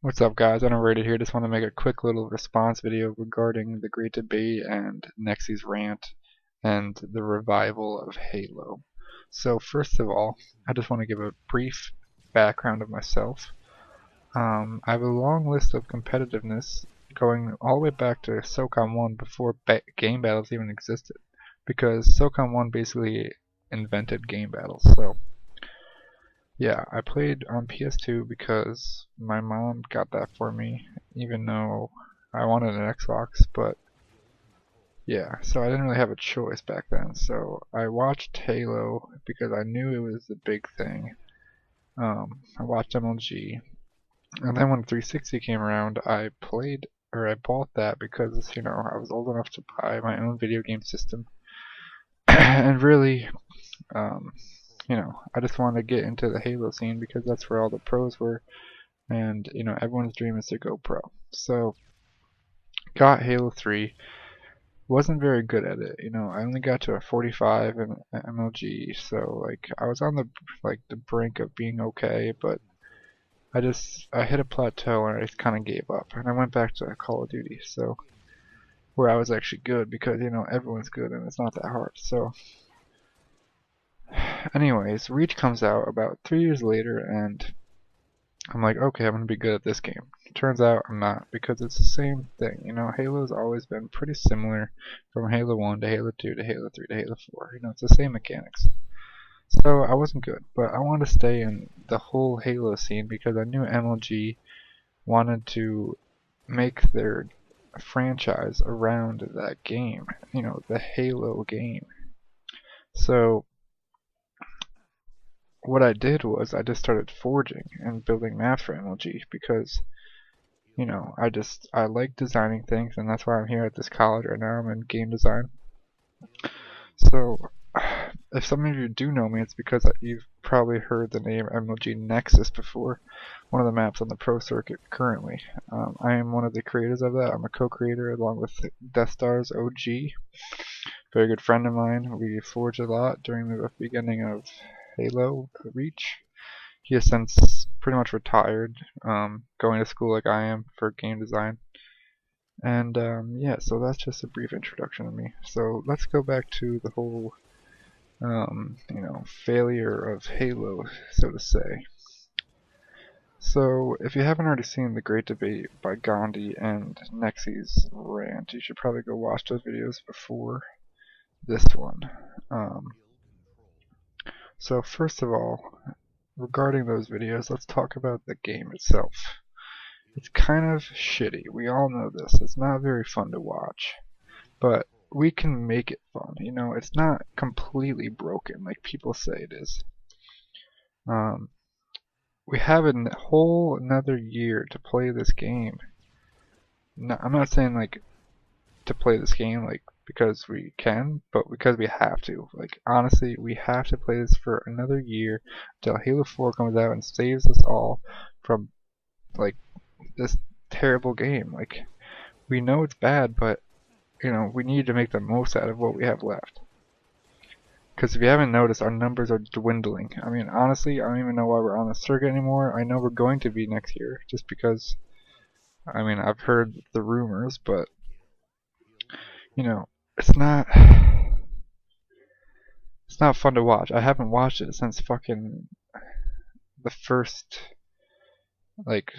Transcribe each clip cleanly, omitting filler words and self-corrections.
What's up, guys? Unoverrated here. Just want to make a quick little response video regarding the great debate and Nexy's rant and the revival of Halo. So first of all, I just want to give a brief background of myself. I have a long list of competitiveness going all the way back to SOCOM 1 before game battles even existed, because SOCOM 1 basically invented game battles. So yeah, I played on PS2 because my mom got that for me, even though I wanted an Xbox, but yeah, so I didn't really have a choice back then. So I watched Halo because I knew it was the big thing. I watched MLG, and then when 360 came around, I bought that because, I was old enough to buy my own video game system. And really, um, I just wanted to get into the Halo scene because that's where all the pros were, and everyone's dream is to go pro. So got Halo 3, wasn't very good at it. I only got to a 45 in MLG, so like I was on the brink of being okay, but I hit a plateau and I just kind of gave up, and I went back to Call of Duty, so where I was actually good because everyone's good and it's not that hard. So anyways, Reach comes out about 3 years later, and I'm like, okay, I'm gonna be good at this game. Turns out I'm not, because it's the same thing. Halo's always been pretty similar from Halo 1 to Halo 2 to Halo 3 to Halo 4. It's the same mechanics. So I wasn't good, but I wanted to stay in the whole Halo scene because I knew MLG wanted to make their franchise around that game, the Halo game. So what I did was I just started forging and building maps for MLG because I like designing things, and that's why I'm here at this college right now. I'm in game design. So if some of you do know me, it's because you've probably heard the name MLG Nexus before, one of the maps on the pro circuit currently. I am one of the creators of that. I'm a co-creator along with Death Star's OG, very good friend of mine. We forged a lot during the beginning of Halo Reach. He has since pretty much retired, going to school like I am for game design. And yeah, so that's just a brief introduction of me. So let's go back to the whole, failure of Halo, so to say. So if you haven't already seen the great debate by Gandhi and Nexy's Rant, you should probably go watch those videos before this one. So first of all, regarding those videos, let's talk about the game itself. It's kind of shitty. We all know this. It's not very fun to watch. But we can make it fun. It's not completely broken like people say it is. We have a whole another year to play this game. No, I'm not saying like to play this game like because we can, but because we have to. Like honestly, we have to play this for another year until Halo 4 comes out and saves us all from like this terrible game. Like we know it's bad, but we need to make the most out of what we have left. Because if you haven't noticed, our numbers are dwindling. I mean, honestly, I don't even know why we're on the circuit anymore. I know we're going to be next year, just because, I've heard the rumors, but, it's not fun to watch. I haven't watched it since fucking the first, what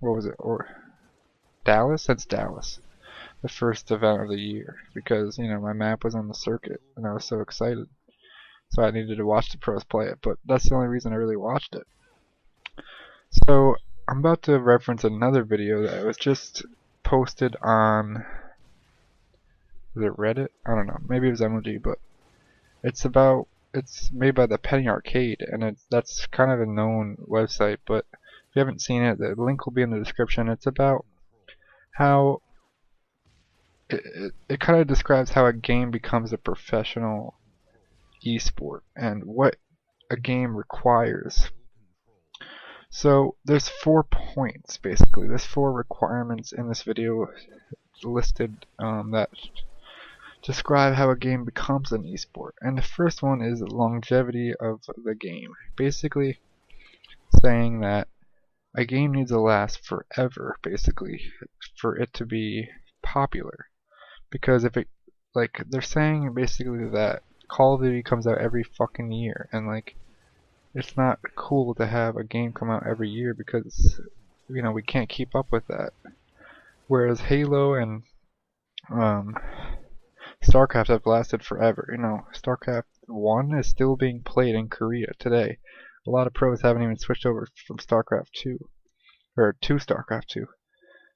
was it, or Dallas? Since Dallas. The first event of the year, because my map was on the circuit and I was so excited, so I needed to watch the pros play it. But that's the only reason I really watched it. So I'm about to reference another video that was just posted on, was it Reddit? I don't know, maybe it was MLG, but it's made by the Penny Arcade, and that's kind of a known website, but if you haven't seen it, the link will be in the description. It's about how it kind of describes how a game becomes a professional esport and what a game requires. So there's 4 points basically. There's 4 requirements in this video listed that describe how a game becomes an esport. And the first one is longevity of the game. Basically saying that a game needs to last forever, basically, for it to be popular. Because if it, like, they're saying basically that Call of Duty comes out every fucking year, and like, it's not cool to have a game come out every year because, you know, we can't keep up with that. Whereas Halo and StarCraft have lasted forever. You know, StarCraft 1 is still being played in Korea today. A lot of pros haven't even switched over from StarCraft 2, or to StarCraft 2.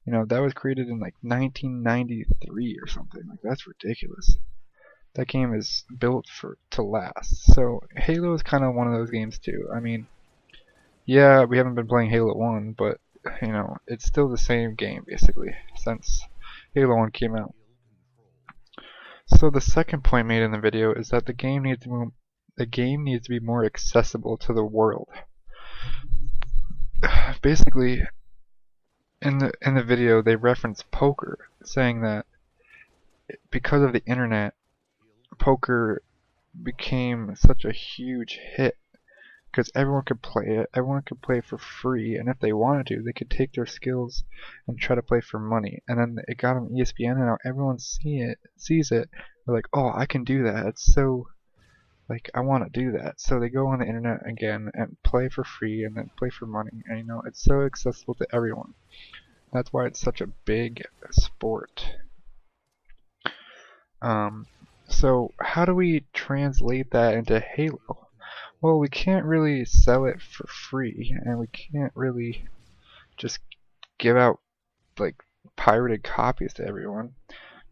You know, that was created in like 1993 or something. Like, that's ridiculous. That game is built to last. So Halo is kind of one of those games too. I mean, yeah, we haven't been playing Halo 1, but you know, it's still the same game basically since Halo 1 came out. So the second point made in the video is that the game needs to be more accessible to the world. Basically, in the video they reference poker, saying that because of the internet, poker became such a huge hit because everyone could play it, everyone could play for free, and if they wanted to, they could take their skills and try to play for money. And then it got on ESPN, and now everyone sees it. They're like, oh, I can do that. It's so, like, I want to do that. So they go on the internet again and play for free, and then play for money. And you know, it's so accessible to everyone. That's why it's such a big sport. So how do we translate that into Halo? Well, we can't really sell it for free, and we can't really just give out like pirated copies to everyone.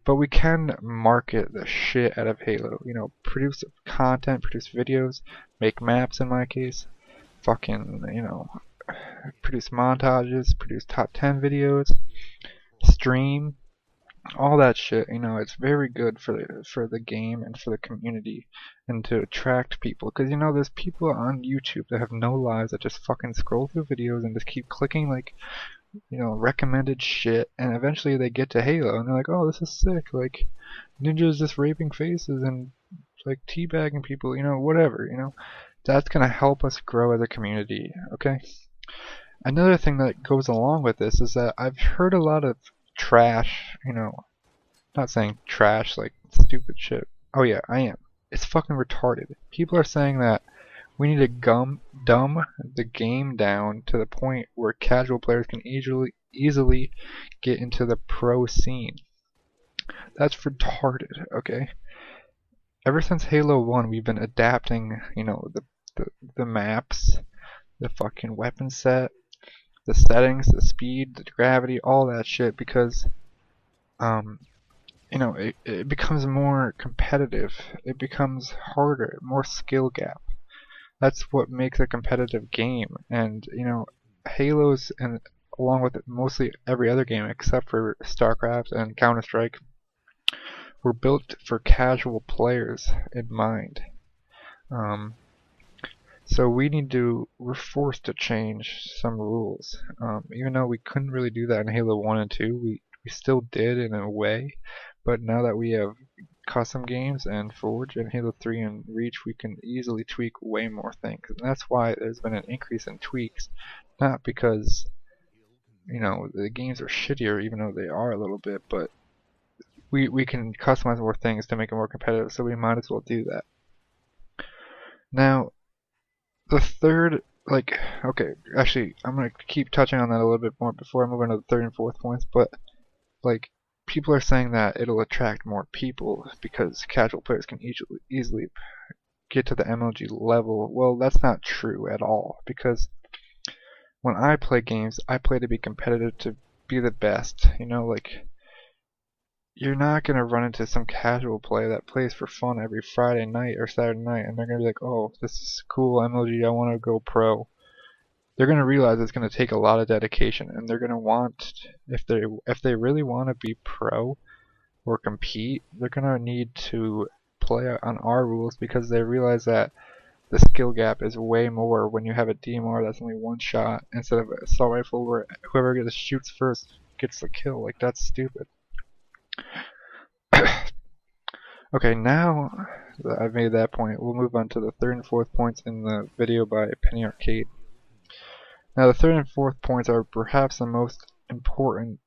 But we can market the shit out of Halo. You know, produce content, produce videos, make maps in my case, fucking, you know, produce montages, produce top 10 videos, stream, all that shit. You know, it's very good for the game and for the community and to attract people, because you know, there's people on YouTube that have no lives that just fucking scroll through videos and just keep clicking like, you know, recommended shit, and eventually they get to Halo and they're like, oh, this is sick, like ninjas just raping faces and like teabagging people, you know, whatever, you know. That's gonna help us grow as a community, okay? Another thing that goes along with this is that I've heard a lot of trash, you know, not saying trash like stupid shit. Oh yeah, I am. It's fucking retarded. People are saying that we need to dumb the game down to the point where casual players can easily get into the pro scene. That's retarded, okay? Ever since Halo 1, we've been adapting, you know, the maps, the fucking weapon set, the settings, the speed, the gravity, all that shit, because you know, it becomes more competitive. It becomes harder, more skill gap. That's what makes a competitive game. And you know, Halos, and along with mostly every other game except for StarCraft and Counter-Strike, were built for casual players in mind. So we're forced to change some rules. Even though we couldn't really do that in Halo 1 and 2, we still did in a way. But now that we have custom games and Forge and Halo 3 and Reach, we can easily tweak way more things. And that's why there's been an increase in tweaks. Not because, you know, the games are shittier, even though they are a little bit, but we can customize more things to make it more competitive, so we might as well do that. Now, the third, like, okay, actually, I'm going to keep touching on that a little bit more before I move on to the third and fourth points, but, like, people are saying that it'll attract more people because casual players can easily get to the MLG level. Well, that's not true at all, because when I play games, I play to be competitive, to be the best, you know, like, you're not going to run into some casual player that plays for fun every Friday night or Saturday night, and they're going to be like, oh, this is cool, MLG, I want to go pro. They're going to realize it's going to take a lot of dedication, and they're going to want, if they really want to be pro or compete, they're going to need to play on our rules, because they realize that the skill gap is way more when you have a DMR that's only one shot instead of an assault rifle where whoever shoots first gets the kill. Like, that's stupid. Okay, now that I've made that point, we'll move on to the third and fourth points in the video by Penny Arcade. Now the third and fourth points are perhaps the most important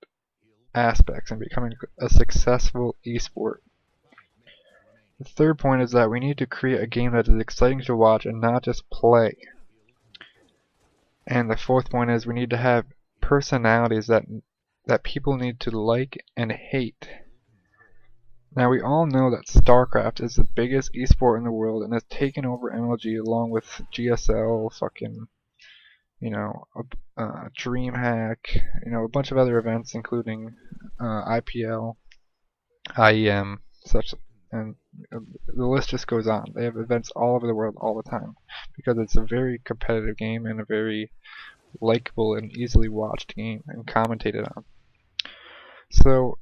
aspects in becoming a successful esport. The third point is that we need to create a game that is exciting to watch and not just play. And the fourth point is we need to have personalities that people need to like and hate. Now we all know that StarCraft is the biggest esport in the world and has taken over MLG along with GSL, fucking, DreamHack, a bunch of other events including IPL, IEM, such, and the list just goes on. They have events all over the world all the time because it's a very competitive game and a very likable and easily watched game and commentated on. So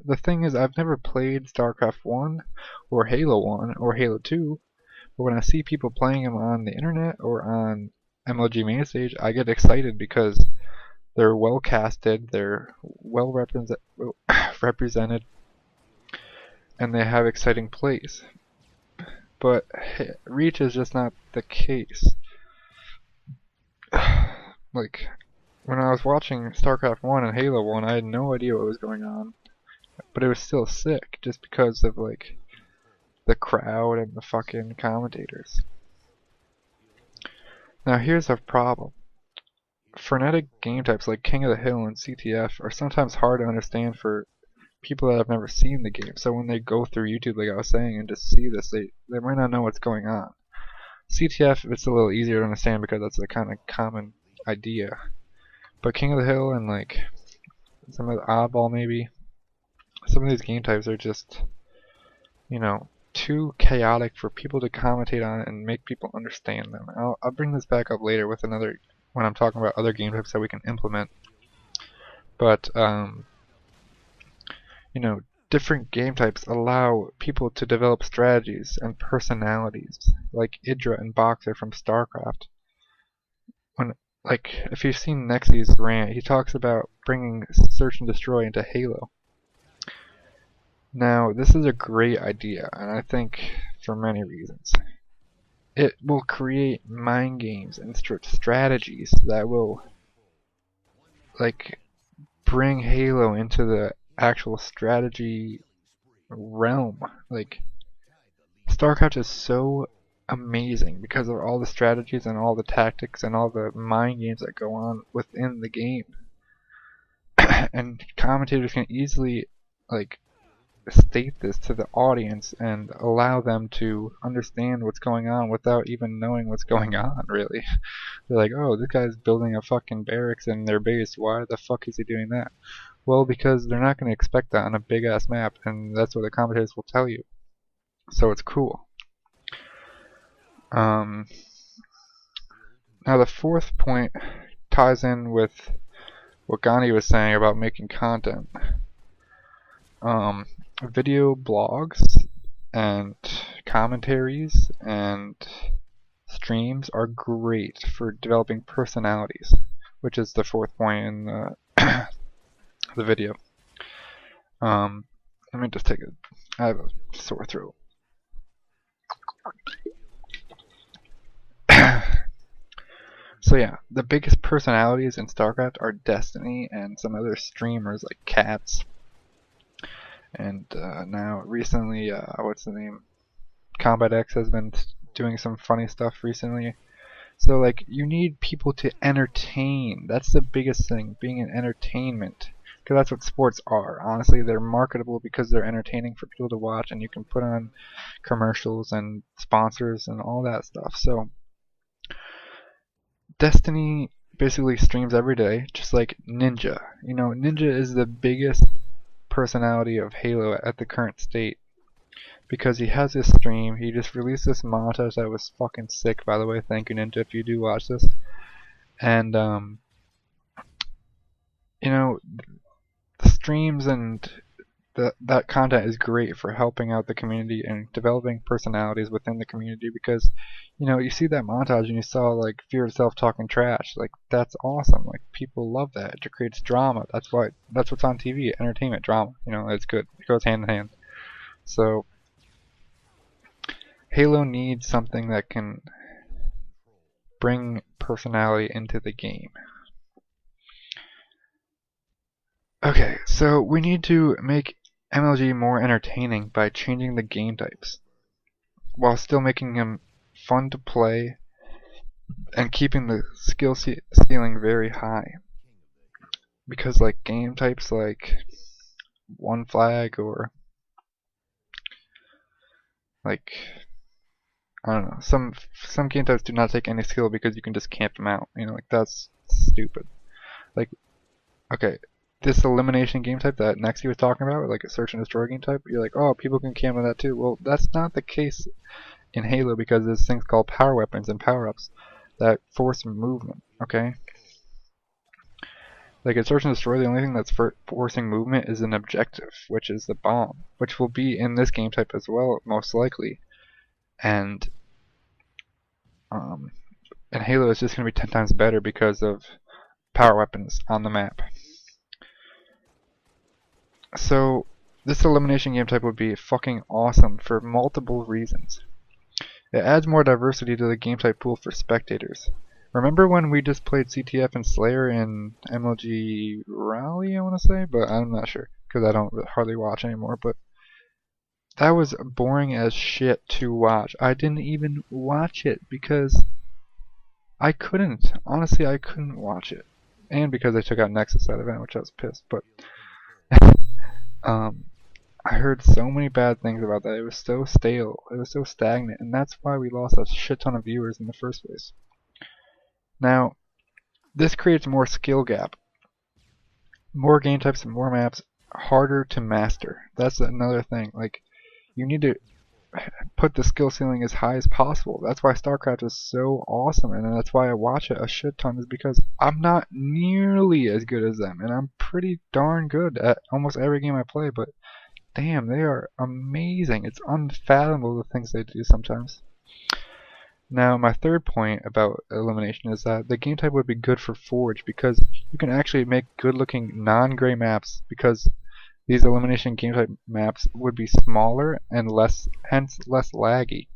the thing is, I've never played StarCraft 1 or Halo 1 or Halo 2, but when I see people playing them on the internet or on MLG main stage, I get excited because they're well casted, they're well represented, and they have exciting plays. But Reach is just not the case. Like, when I was watching StarCraft 1 and Halo 1, I had no idea what was going on. But it was still sick, just because of, like, the crowd and the fucking commentators. Now here's a problem. Frenetic game types like King of the Hill and CTF are sometimes hard to understand for people that have never seen the game. So when they go through YouTube, like I was saying, and just see this, they might not know what's going on. CTF, it's a little easier to understand because that's a kind of common idea. But King of the Hill and like some of the Oddball maybe, some of these game types are just, too chaotic for people to commentate on and make people understand them. I'll bring this back up later with another, when I'm talking about other game types that we can implement. But, different game types allow people to develop strategies and personalities, like Idra and Boxer from StarCraft. If you've seen Nexy's Rant, he talks about bringing Search and Destroy into Halo. Now, this is a great idea, and I think for many reasons. It will create mind games and strategies that will, bring Halo into the actual strategy realm. StarCraft is so amazing because of all the strategies and all the tactics and all the mind games that go on within the game. And commentators can easily, state this to the audience and allow them to understand what's going on without even knowing what's going on, really. They're like, oh, this guy's building a fucking barracks in their base. Why the fuck is he doing that? Well, because they're not going to expect that on a big ass map, and that's what the commentators will tell you. So it's cool. Now the fourth point ties in with what Gandhi was saying about making content. Video blogs and commentaries and streams are great for developing personalities, which is the fourth point in the video. Let me just take I have a sore throat. So yeah, the biggest personalities in StarCraft are Destiny and some other streamers like Cats. And now recently, what's the name? Combat X has been doing some funny stuff recently. So you need people to entertain. That's the biggest thing, being an entertainment. Because that's what sports are. Honestly, they're marketable because they're entertaining for people to watch, and you can put on commercials and sponsors and all that stuff. So Destiny basically streams every day, just like Ninja. Ninja is the biggest personality of Halo at the current state because he has this stream. He just released this montage that was fucking sick, by the way. Thank you, Ninja, if you do watch this. And the streams and that content is great for helping out the community and developing personalities within the community because you see that montage and you saw Fear itself talking trash. That's awesome. People love that. It creates drama. That's what's on TV. Entertainment, drama. It's good. It goes hand in hand. So Halo needs something that can bring personality into the game. Okay, so we need to make MLG more entertaining by changing the game types, while still making him fun to play and keeping the skill ceiling very high. Because like game types like one flag or like I don't know, some game types do not take any skill because you can just camp them out. You know, like that's stupid. Like, okay, this elimination game type that Nexy was talking about, like a search and destroy game type, you're like, oh, people can camp on that too. Well, that's not the case in Halo because there's things called power weapons and power-ups that force movement, okay? Like in search and destroy, the only thing that's forcing movement is an objective, which is the bomb, which will be in this game type as well, most likely. And in Halo, it's just going to be 10 times better because of power weapons on the map. So this elimination game type would be fucking awesome for multiple reasons. It adds more diversity to the game type pool for spectators. Remember when we just played CTF and Slayer in MLG Rally, I want to say, but I'm not sure because I don't hardly watch anymore, but that was boring as shit to watch. I didn't even watch it because I couldn't. Honestly, I couldn't watch it. And because they took out Nexus that event, which I was pissed, but I heard so many bad things about that. It was so stale. It was so stagnant, and that's why we lost a shit ton of viewers in the first place. Now, this creates more skill gap. More game types and more maps, harder to master. That's another thing. Like, you need to put the skill ceiling as high as possible. That's why StarCraft is so awesome, and that's why I watch it a shit ton, is because I'm not nearly as good as them, and I'm pretty darn good at almost every game I play, but damn, they are amazing. It's unfathomable the things they do sometimes. Now, my third point about elimination is that the game type would be good for Forge because you can actually make good-looking non-gray maps because these elimination game type maps would be smaller and hence less laggy.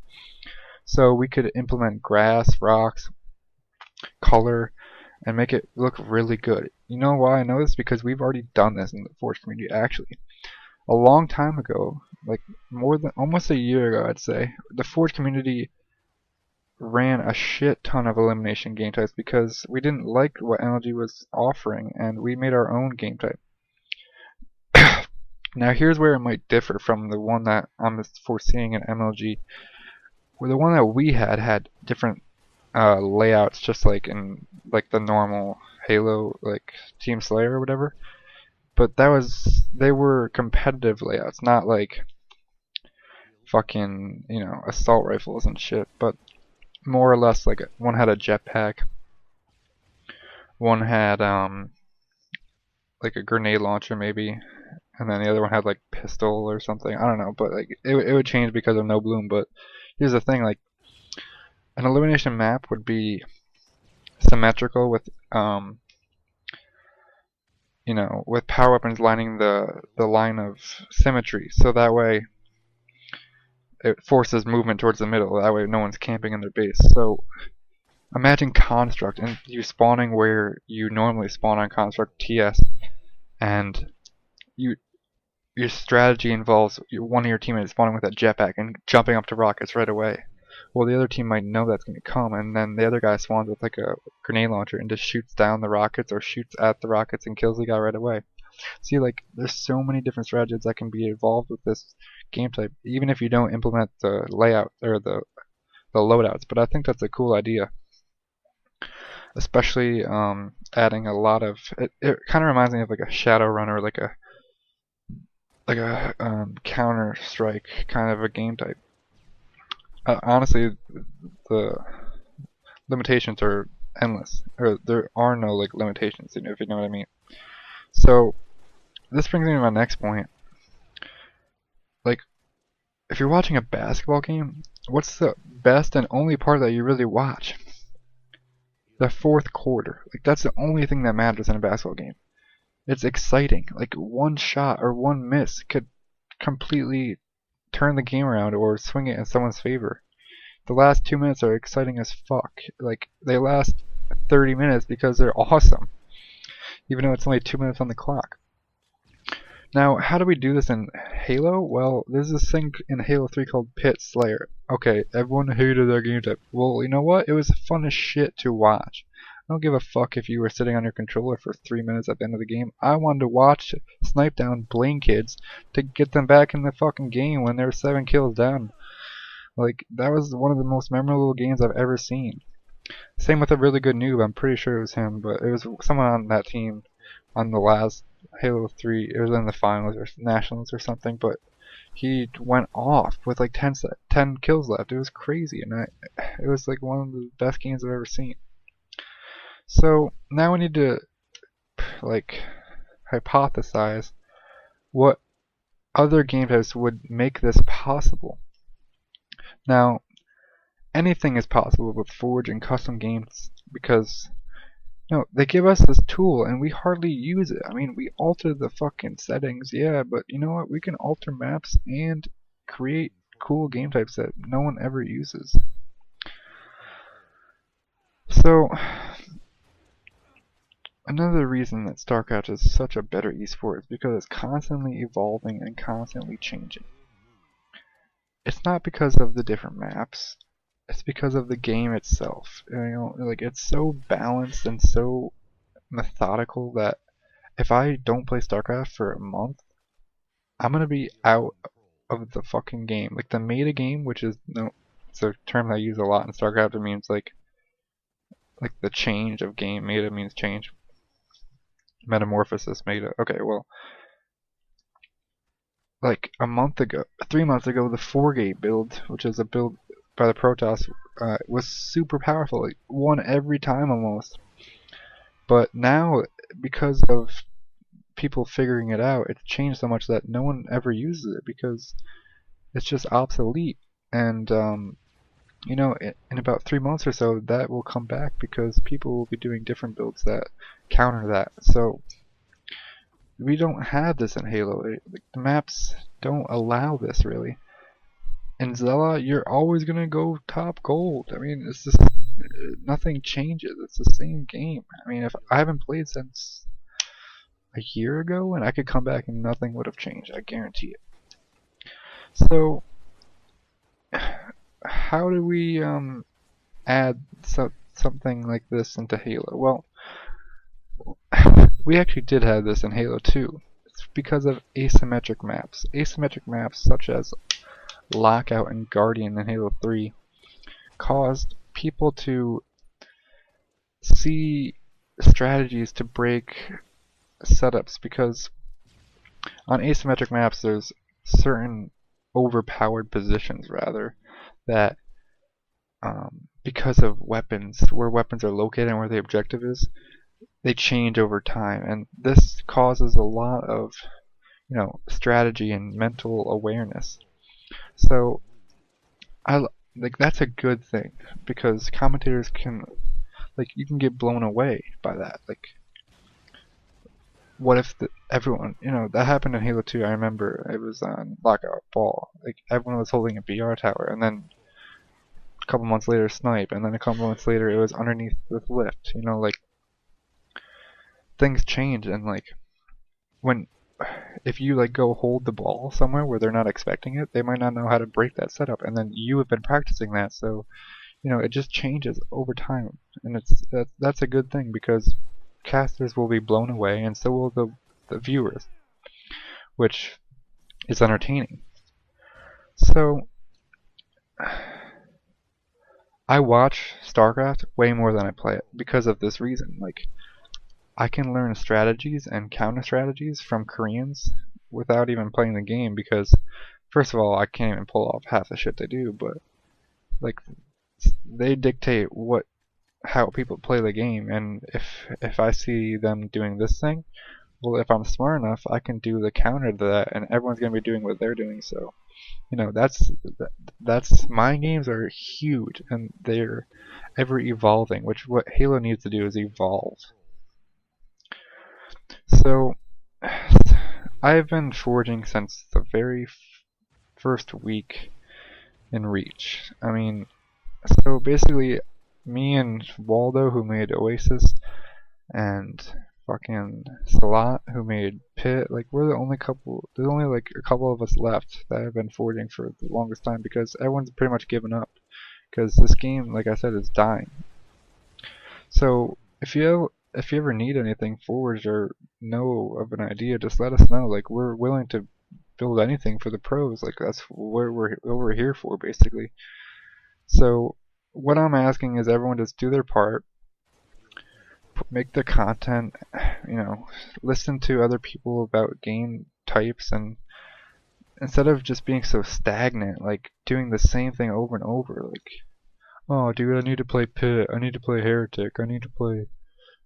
So we could implement grass, rocks, color, and make it look really good. You know why I know this? Because we've already done this in the Forge community actually. A long time ago, like almost a year ago I'd say, the Forge community ran a shit ton of elimination game types because we didn't like what MLG was offering and we made our own game type. Now here's where it might differ from the one that I'm foreseeing in MLG. Where the one that we had different layouts just like in like the normal Halo like Team Slayer or whatever. But they were competitive layouts, not like fucking, you know, assault rifles and shit, but more or less like one had a jetpack, one had like a grenade launcher maybe, and then the other one had like pistol or something. I don't know, but like it would change because of no bloom. But here's the thing, like an elimination map would be symmetrical with you know, with power weapons lining the line of symmetry, so that way it forces movement towards the middle. That way no one's camping in their base. So imagine Construct and you spawning where you normally spawn on Construct TS, and your strategy involves one of your teammates spawning with a jetpack and jumping up to rockets right away. Well, the other team might know that's going to come, and then the other guy spawns with like a grenade launcher and just shoots down the rockets or shoots at the rockets and kills the guy right away. See, like, there's so many different strategies that can be involved with this game type, even if you don't implement the layout or the loadouts. But I think that's a cool idea, especially adding a lot of. It kind of reminds me of like a Shadowrun or like a Counter Strike kind of a game type. Honestly, the limitations are endless, or there are no like limitations, if you know what I mean. So this brings me to my next point. Like, if you're watching a basketball game, what's the best and only part that you really watch? The fourth quarter. Like, that's the only thing that matters in a basketball game. It's exciting. Like, one shot or one miss could completely turn the game around or swing it in someone's favor. the last 2 minutes are exciting as fuck. Like, they last 30 minutes because they're awesome, even though it's only 2 minutes on the clock. Now, how do we do this in Halo? Well, there's this thing in Halo 3 called Pit Slayer. Okay, everyone hated that game type. Well, you know what? It was fun as shit to watch. I don't give a fuck if you were sitting on your controller for 3 minutes at the end of the game. I wanted to watch snipe down Blaine kids to get them back in the fucking game when they were 7 kills down. Like, that was one of the most memorable games I've ever seen. Same with a really good noob. I'm pretty sure it was him, but it was someone on that team on the last Halo 3. It was in the finals or nationals or something, but he went off with like 10 kills left. It was crazy, and it was like one of the best games I've ever seen. So now we need to like hypothesize what other game types would make this possible. Now, anything is possible with Forge and custom games because they give us this tool and we hardly use it. I mean, we alter the fucking settings, yeah, but you know what? We can alter maps and create cool game types that no one ever uses. So, another reason that StarCraft is such a better esport is because it's constantly evolving and constantly changing. It's not because of the different maps. It's because of the game itself. Like, it's so balanced and so methodical that if I don't play StarCraft for a month, I'm gonna be out of the fucking game. Like, the meta game, which is it's a term I use a lot in StarCraft. It means like the change of game. Meta means change. Metamorphosis, meta. Okay, well, like a month ago, 3 months ago, the 4-gate build, which is a build by the Protoss, was super powerful. It won every time almost. But now, because of people figuring it out, it's changed so much that no one ever uses it because it's just obsolete. And in about 3 months or so, that will come back because people will be doing different builds that counter that. So we don't have this in Halo. The maps don't allow this really. In Zella, you're always gonna go top gold. I mean, it's just nothing changes. It's the same game. I mean, if I haven't played since a year ago, and I could come back and nothing would have changed. I guarantee it. So, how do we add something like this into Halo? Well, we actually did have this in Halo 2. It's because of asymmetric maps. Asymmetric maps such as Lockout and Guardian in Halo 3 caused people to see strategies to break setups, because on asymmetric maps there's certain overpowered positions rather that because of weapons, where weapons are located and where the objective is, they change over time, and this causes a lot of strategy and mental awareness. So that's a good thing, because commentators can you can get blown away by that. Like, what if everyone, that happened in Halo 2. I remember it was on Lockout Ball. Like, everyone was holding a BR tower, and then a couple months later snipe, and then a couple months later it was underneath with lift. Things change, and if you go hold the ball somewhere where they're not expecting it, they might not know how to break that setup, and then you have been practicing that, so it just changes over time, and that's a good thing, because casters will be blown away, and so will the viewers, which is entertaining. So I watch StarCraft way more than I play it because of this reason. I can learn strategies and counter strategies from Koreans without even playing the game, because first of all, I can't even pull off half the shit they do, but they dictate how people play the game, and if I see them doing this thing, well, if I'm smart enough, I can do the counter to that, and everyone's gonna be doing what they're doing. So that's my games are huge, and they're ever evolving, which what Halo needs to do is evolve. So I've been forging since the very first week in Reach. I mean, So basically, me and Waldo, who made Oasis, and fucking Salat, who made Pit, like we're the only couple. There's only like a couple of us left that have been forging for the longest time because everyone's pretty much given up. Because this game, like I said, is dying. So if you ever need anything forged or know of an idea, just let us know. Like we're willing to build anything for the pros. Like that's what we're here for, basically. So what I'm asking is everyone just do their part, make the content, listen to other people about game types, and instead of just being so stagnant, like doing the same thing over and over, like, oh dude, I need to play Pit, I need to play Heretic, I need to play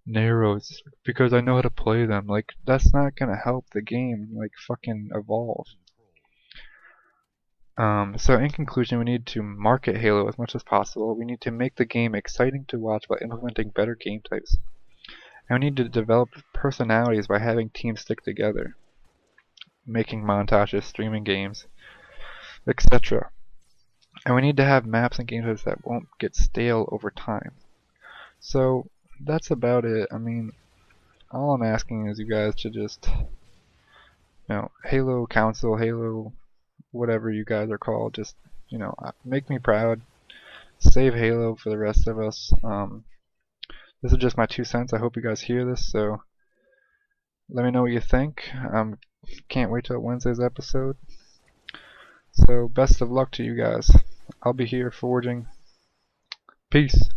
Narrows because I know how to play them. Like that's not gonna help the game like fucking evolve. So in conclusion, we need to market Halo as much as possible. We need to make the game exciting to watch by implementing better game types. And we need to develop personalities by having teams stick together, making montages, streaming games, etc. And we need to have maps and game types that won't get stale over time. So that's about it. I mean, all I'm asking is you guys to just, Halo Council, Halo whatever you guys are called, just, make me proud. Save Halo for the rest of us. This is just my 2 cents. I hope you guys hear this, so let me know what you think. Can't wait till Wednesday's episode. So best of luck to you guys. I'll be here forging. Peace.